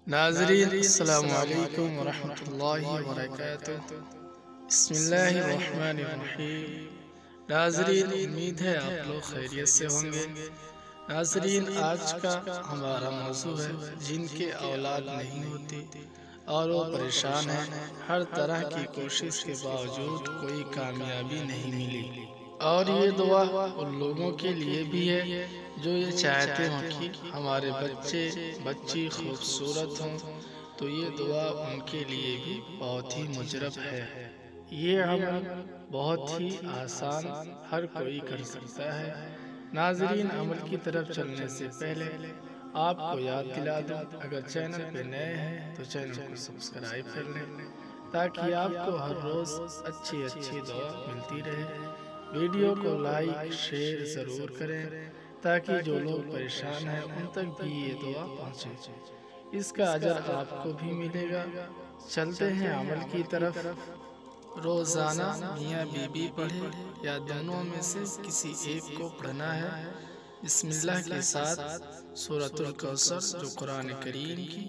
ناظرین السلام علیکم ورحمۃ اللہ وبرکاتہ۔ بسم اللہ الرحمن الرحیم۔ ناظرین امید ہے آپ لوگ خیریت سے ہوں گے۔ ناظرین آج کا ہمارا موضوع ہے جن کے اولاد نہیں ہوتی اور وہ پریشان ہیں، ہر طرح کی کوشش کے باوجود کوئی کامیابی نہیں ملی۔ اور یہ دعا ان لوگوں کے لیے بھی ہے جو یہ چاہتے ہوں کہ ہمارے بچی خوبصورت ہوں، تو یہ دعا ان کے لیے بھی بہت ہی مجرب ہے۔ یہ عمل بہت ہی آسان ہر کوئی کر سکتا ہے۔ ناظرین عمل کی طرف چلنے سے پہلے آپ کو یاد دلا دوں، اگر چینل پہ نئے ہیں تو چینل کو سبسکرائب کر لیں تاکہ آپ کو ہر روز اچھی دعا ملتی رہے۔ ویڈیو کو لائک شیئر ضرور کریں تاکہ جو لوگ پریشان ہیں ان تک بھی یہ دعا پہنچے، اس کا اجر آپ کو بھی ملے گا۔ چلتے ہیں عمل کی طرف۔ روزانہ میاں بی بی پڑھے یا دونوں میں سے کسی ایک کو پڑھنا ہے۔ بسم اللہ کے ساتھ سورۃ الکوثر جو قرآن کریم کی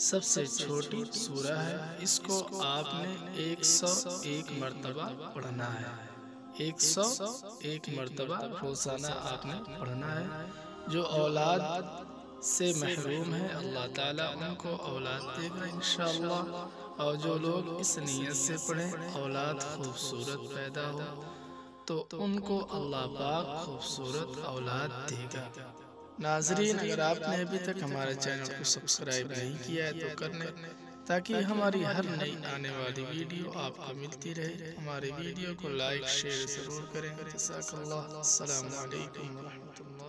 سب سے چھوٹی سورہ ہے، اس کو آپ نے 101 مرتبہ پڑھنا ہے۔ 101 مرتبہ روزانہ آپ نے پڑھنا ہے۔ جو اولاد سے محروم ہے اللہ تعالیٰ ان کو اولاد دے گا انشاءاللہ، اور جو لوگ اس نیت سے پڑھیں اولاد خوبصورت پیدا ہو تو ان کو اللہ پاک خوبصورت اولاد دے گا۔ ناظرین اگر آپ نے ابھی تک ہمارے چینل کو سبسکرائب نہیں کیا ہے تو کر لیں تاکہ ہماری ہر نئی آنے والی ویڈیو آپ کو ملتی رہے۔ ہمارے ویڈیو کو لائک شیئر ضرور کریں۔ جزاک اللہ۔ السلام علیکم ورحمۃ اللہ۔